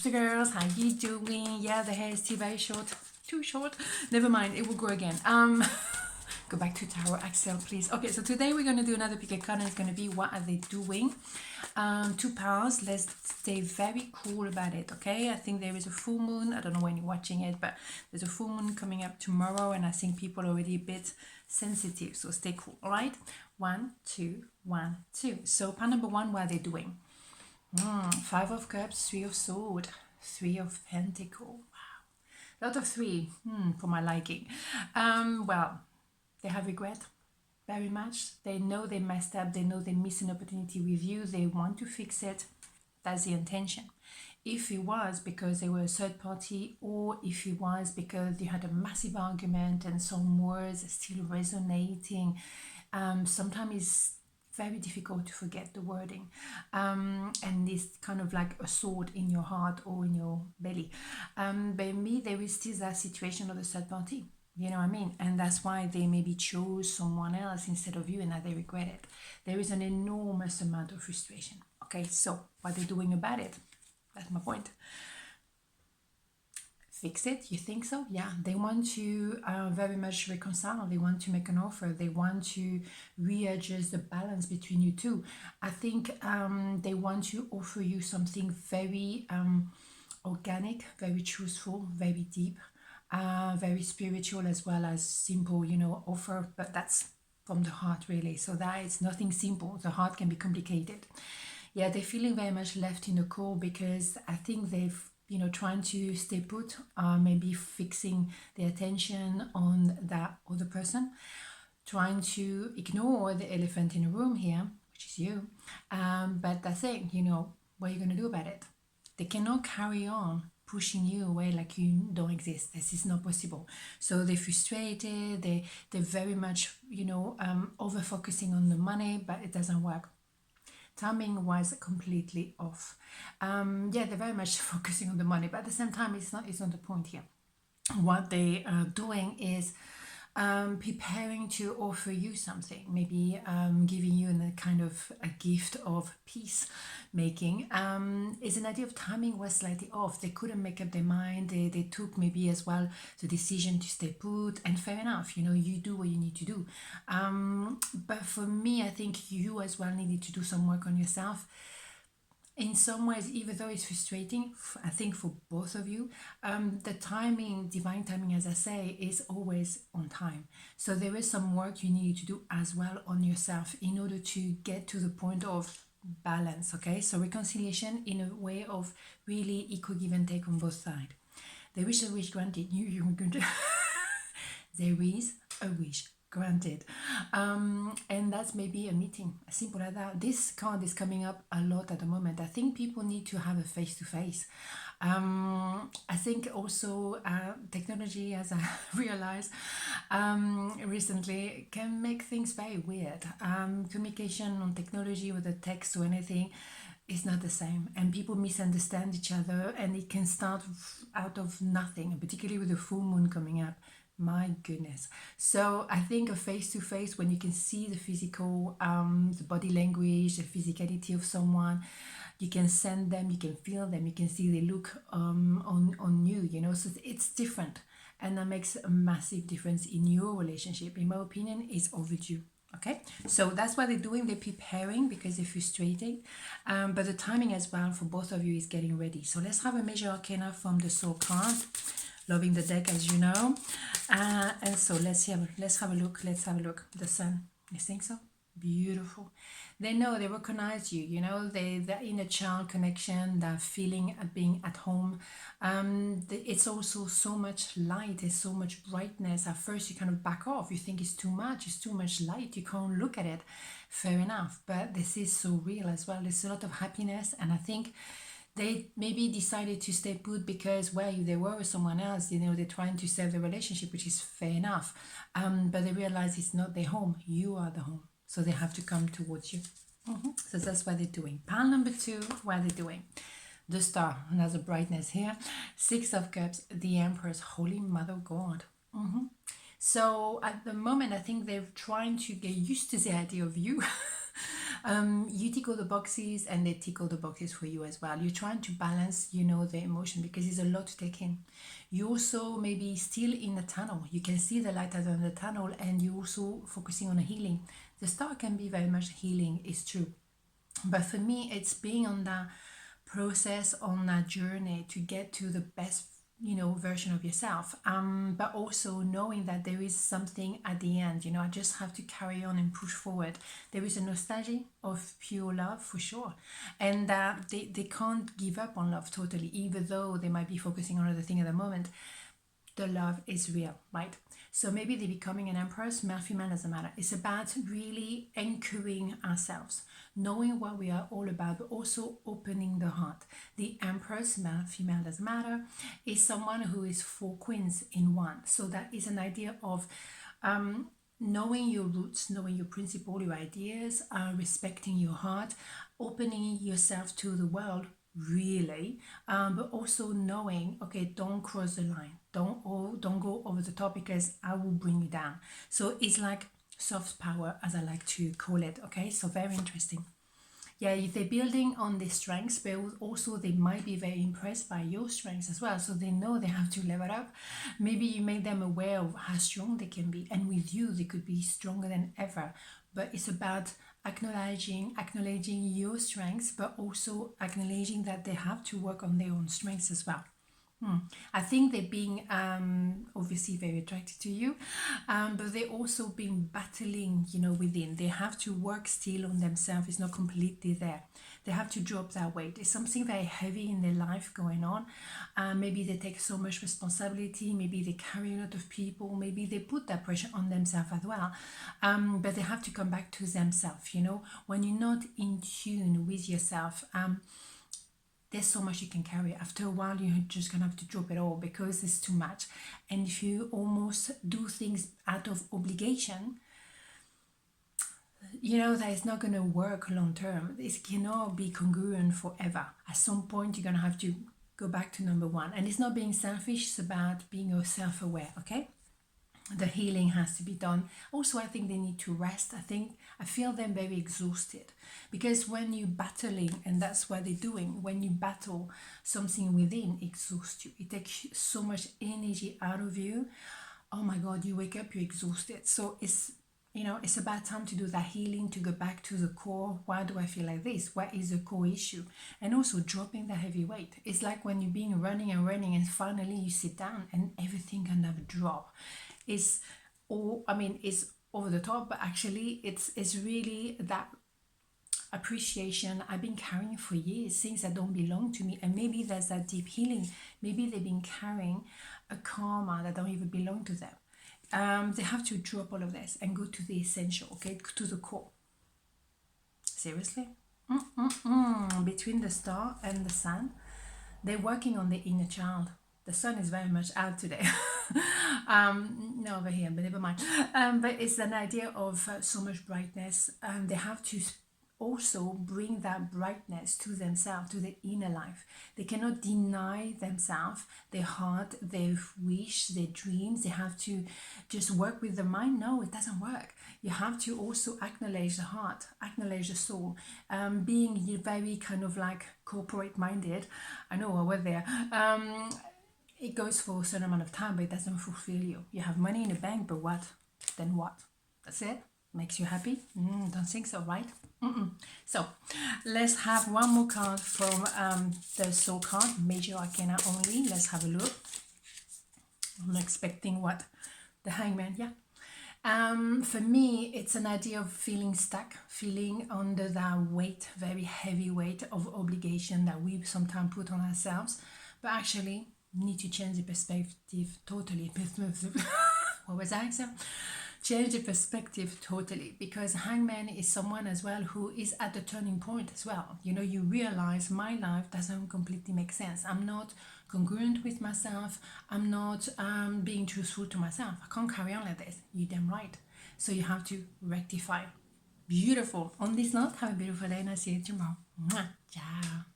So girls, how you doing? Yeah, the hair is still very short. Too short. Never mind, it will grow again. Go back to Tarot Axelle, please. Okay, so today we're going to do another pick a card, and it's going to be what are they doing? Two powers. Let's stay very cool about it, okay? I think there is a full moon. I don't know when you're watching it, but there's a full moon coming up tomorrow, and I think people are already a bit sensitive, so stay cool, all right? 1, 2, 1, 2. So part number one, what are they doing? 5 of Cups, 3 of Swords, 3 of Pentacles. Wow, lot of 3 for my liking. Well, they have regret very much. They know they messed up. They know they missed an opportunity with you. They want to fix it. That's the intention. If it was because they were a third party, or if it was because you had a massive argument and some words are still resonating, sometimes it's very difficult to forget the wording, and it's kind of like a sword in your heart or in your belly. But in me, there is still that situation of the third party. You know what I mean? And that's why they maybe chose someone else instead of you, and now they regret it. There is an enormous amount of frustration. Okay, so what are they doing about it? That's my point. Fix it? You think so? Yeah, they want to very much reconcile. They want to make an offer. They want to readjust the balance between you two. I think they want to offer you something very organic, very truthful, very deep, very spiritual, as well as simple, you know, offer. But that's from the heart, really. So that is nothing simple. The heart can be complicated. Yeah, they're feeling very much left in the cold because I think they've, you know, trying to stay put, maybe fixing their attention on that other person, trying to ignore the elephant in the room here, which is you. But that's it, you know, what are you going to do about it? They cannot carry on pushing you away like you don't exist. This is not possible. So they're frustrated. They're very much, you know, over focusing on the money, but it doesn't work. Timing was completely off. Yeah, they're very much focusing on the money, but at the same time, it's not the point here. What they are doing is preparing to offer you something, maybe giving you a kind of a gift of peace making. Is an idea of timing was slightly off. They couldn't make up their mind. They took maybe as well the decision to stay put, and fair enough, you know, you do what you need to do. But for me, I think you as well needed to do some work on yourself. In some ways, even though it's frustrating, I think for both of you, the timing, divine timing, as I say, is always on time. So there is some work you need to do as well on yourself in order to get to the point of balance, okay? So reconciliation in a way of really equal give and take on both sides. There is a wish granted. You're going to there is a wish granted, and that's maybe a meeting, as simple as that. This card is coming up a lot at the moment. I think people need to have a face-to-face. I think also technology, as I realized recently, can make things very weird. Communication on technology with a text or anything is not the same, and people misunderstand each other, and it can start out of nothing, particularly with the full moon coming up. My goodness. So I think a face-to-face, when you can see the physical, the body language, the physicality of someone, you can send them, you can feel them, you can see the look on you, you know, so it's different. And that makes a massive difference in your relationship. In my opinion, it's overdue. Okay, so that's what they're doing. They're preparing because they're frustrated, but the timing as well for both of you is getting ready. So let's have a major arcana from the Soul card. Loving the deck, as you know, and so let's have a look. The Sun, you think so? Beautiful. They know, they recognize you, you know, the inner child connection, that feeling of being at home. It's also so much light, there's so much brightness. At first you kind of back off, you think it's too much light, you can't look at it. Fair enough, but this is so real as well. There's a lot of happiness, and I think they maybe decided to stay put because, well, if they were with someone else, you know, they're trying to save the relationship, which is fair enough. But they realize it's not their home. You are the home. So they have to come towards you. So that's what they're doing. Pile number 2, what are they doing? The Star, another brightness here. 6 of Cups, the Empress, Holy Mother God. So at the moment, I think they're trying to get used to the idea of you. You tick all the boxes and they tick all the boxes for you as well. You're trying to balance, you know, the emotion because it's a lot to take in. You also maybe still in the tunnel. You can see the light at the end of the tunnel and you also focusing on a healing. The start can be very much healing, it's true. But for me, it's being on that process, on that journey to get to the best, you know, version of yourself, but also knowing that there is something at the end. You know, I just have to carry on and push forward. There is a nostalgia of pure love for sure, and they can't give up on love totally, even though they might be focusing on other thing at the moment. The love is real, right? So maybe they're becoming an empress, male, female, doesn't matter. It's about really anchoring ourselves, knowing what we are all about, but also opening the heart. The empress, male, female, doesn't matter, is someone who is 4 queens in one. So that is an idea of knowing your roots, knowing your principle, your ideas, respecting your heart, opening yourself to the world really, but also knowing, okay, don't cross the line, don't go over the top because I will bring you down. So it's like soft power, as I like to call it. Okay, so very interesting. Yeah, they're building on their strengths, but also they might be very impressed by your strengths as well. So they know they have to level up. Maybe you make them aware of how strong they can be, and with you they could be stronger than ever. But it's about acknowledging your strengths, but also acknowledging that they have to work on their own strengths as well. I think they're being obviously very attracted to you, but they're also been battling, you know, within. They have to work still on themselves. It's not completely there. They have to drop that weight. It's something very heavy in their life going on. Maybe they take so much responsibility. Maybe they carry a lot of people. Maybe they put that pressure on themselves as well. But they have to come back to themselves. You know, when you're not in tune with yourself, there's so much you can carry. After a while, you're just gonna have to drop it all because it's too much. And if you almost do things out of obligation, you know that it's not gonna work long term. It cannot be congruent forever. At some point, you're gonna have to go back to number one. And it's not being selfish, it's about being self-aware, okay? The healing has to be done. Also, I think they need to rest. I feel them very exhausted because when you're battling, and that's what they're doing, when you battle something within, it exhausts you. It takes so much energy out of you. Oh my God, you wake up, you're exhausted. So it's, you know, it's about time to do that healing, to go back to the core. Why do I feel like this? What is the core issue? And also dropping the heavy weight. It's like when you've been running and finally you sit down and everything kind of drop. It's over the top, but actually it's really that appreciation I've been carrying for years, things that don't belong to me. And maybe there's that deep healing. Maybe they've been carrying a karma that don't even belong to them. They have to drop all of this and go to the essential, okay, to the core. Seriously. Between the star and the sun, they're working on the inner child. The sun is very much out today. No, over here, but never mind. But it's an idea of so much brightness. They have to also bring that brightness to themselves, to the inner life. They cannot deny themselves, their heart, their wish, their dreams. They have to just work with the mind. No, it doesn't work. You have to also acknowledge the heart, acknowledge the soul, being very kind of like corporate minded. I know I went there. It goes for a certain amount of time, but it doesn't fulfill you. You have money in the bank, but what? Then what? That's it? Makes you happy? Don't think so, right? So, let's have one more card from the Soul card, Major Arcana only. Let's have a look. I'm expecting what? The Hangman, yeah. For me, it's an idea of feeling stuck, feeling under that weight, very heavy weight of obligation that we sometimes put on ourselves, but actually need to change the perspective totally. What was that? Change the perspective totally, because Hangman is someone as well who is at the turning point as well. You know, you realize my life doesn't completely make sense. I'm not congruent with myself. I'm not being truthful to myself. I can't carry on like this. You're damn right. So you have to rectify. Beautiful. On this note, have a beautiful day and I'll see you tomorrow. Mwah. Ciao.